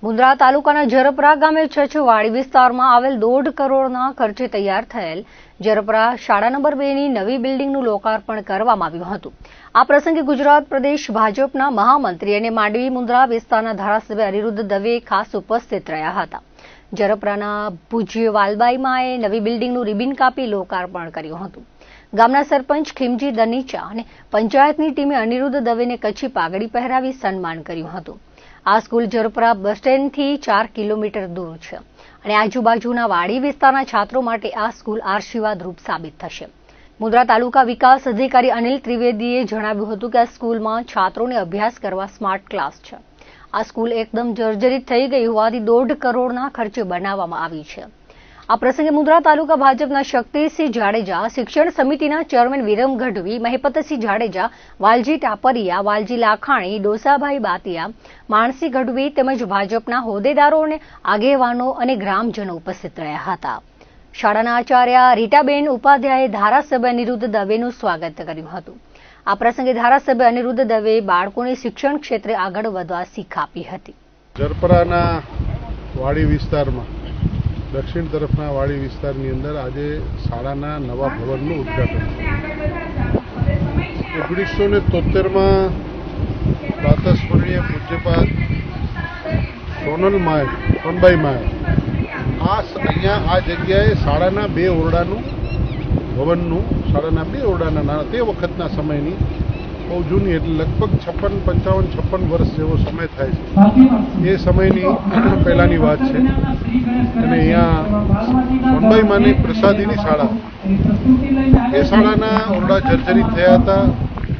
મુન્દ્રા તાલુકાના જરપરા ગામે છછવાડી વિસ્તારમાં આવેલ 1.5 કરોડના ખર્ચે તૈયાર થયેલ જરપરા શાળા નંબર 2 ની નવી બિલ્ડિંગનું લોકાર્પણ કરવામાં આવ્યું હતું. આ પ્રસંગે ગુજરાત પ્રદેશ ભાજપના મહામંત્રી અને માંડવી મુન્દ્રા વિસ્તારના ધારાસભ્ય અનિરુદ્ધ દવે ખાસ ઉપસ્થિત રહ્યા હતા. જરપરાના પૂજ્ય વાલબાઈમાએ નવી બિલ્ડિંગનું રિબિન કાપી લોકાર્પણ કર્યું હતું. ગામના સરપંચ ખીમજી દનીચા અને પંચાયતની ટીમે અનિરુદ્ધ દવેને કચ્છી પાઘડી પહેરાવી સન્માન કર્યું હતું. આ સ્કૂલ જરપરા બસ સ્ટેન્ડથી 4 કિલોમીટર દૂર છે અને આજુબાજુના વાડી વિસ્તારના છાત્રો માટે આ સ્કૂલ આશીર્વાદરૂપ સાબિત થશે. મુન્દ્રા તાલુકા વિકાસ અધિકારી અનિલ ત્રિવેદીએ જણાવ્યું હતું કે આ સ્કૂલમાં છાત્રોને અભ્યાસ કરવા સ્માર્ટ ક્લાસ છે. આ સ્કૂલ એકદમ જર્જરિત થઈ ગઈ હોવાથી 1.5 કરોડના ખર્ચે બનાવવામાં આવી છે. આ પ્રસંગે મુન્દ્રા તાલુકા ભાજપના શક્તિસિંહ જાડેજા, શિક્ષણ સમિતિના ચેરમેન વિરમ ગઢવી, મહિપતસિંહ જાડેજા, વાલજી ટાપરિયા, વાલજી લાખાણી, ડોસાભાઈ બાતિયા, માણસી ગઢવી તેમજ ભાજપના હોદ્દેદારો અને આગેવાનો અને ગ્રામજનો ઉપસ્થિત રહ્યા હતા. શાળાના આચાર્ય રીટાબેન ઉપાધ્યાયે ધારાસભ્ય અનિરુદ્ધ દવેનું સ્વાગત કર્યું હતું. આ પ્રસંગે ધારાસભ્ય અનિરુદ્ધ દવે બાળકોને શિક્ષણ ક્ષેત્રે આગળ વધવા શીખ આપી હતી. જરપરાના વાડી વિસ્તારમાં દક્ષિણ તરફના વાડી વિસ્તારની અંદર આજે શાળાના નવા ભવનનું ઉદ્ઘાટન છે. 1973માં પ્રાતસ્મરણીય પૂજ્યપાદ સોનબાઈ માએ અહીંયા આ જગ્યાએ શાળાના 2 ઓરડાનું ભવનનું શાળાના 2 ઓરડાના તે વખતના સમયની બહુ જૂની એટલે લગભગ 56 વર્ષ જેવો સમય થાય છે. એ સમયની પહેલાંની વાત છે અને અહીંયા સોનબાઈ માની પ્રસાદીની શાળા એ શાળાના ઓરડા જર્જરિત થયા હતા.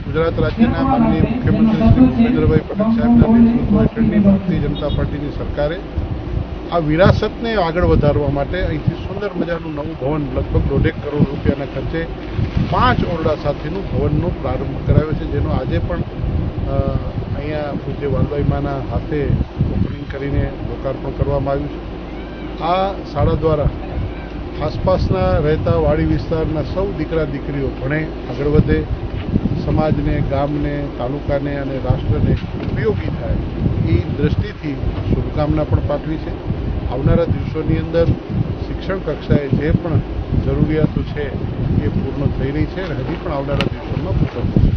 ગુજરાત રાજ્યના માનનીય મુખ્યમંત્રી શ્રી ભૂપેન્દ્રભાઈ પટેલ સાહેબના નેતૃત્વ હેઠળની ભારતીય જનતા પાર્ટીની સરકારે આ વિરાસતને આગળ વધારવા માટે અહીંથી સુંદર મજાનું નવું ભવન લગભગ 1.5 કરોડ રૂપિયાના ખર્ચે 5 ઓરડા સાથેનું ભવનનો પ્રારંભ કરાવ્યો છે, જેનો આજે પણ અહીંયા પૂજ્ય વાલબાઈમાના હાથે ઓપનિંગ કરીને લોકાર્પણ કરવામાં આવ્યું છે. આ શાળા દ્વારા આસપાસના રહેતા વાડી વિસ્તારના સૌ દીકરા દીકરીઓ ભણે, આગળ વધે, સમાજને, ગામને, તાલુકાને અને રાષ્ટ્રને ઉપયોગી થાય એ દ્રષ્ટિથી શુભકામના પણ પાઠવી છે. આવનારા દિવસોની અંદર શિક્ષણ કક્ષાએ જે પણ જરૂરિયાતો છે એ પૂર્ણ થઈ રહી છે અને હજી પણ આવનારા દિવસોમાં પૂર્ણ થશે.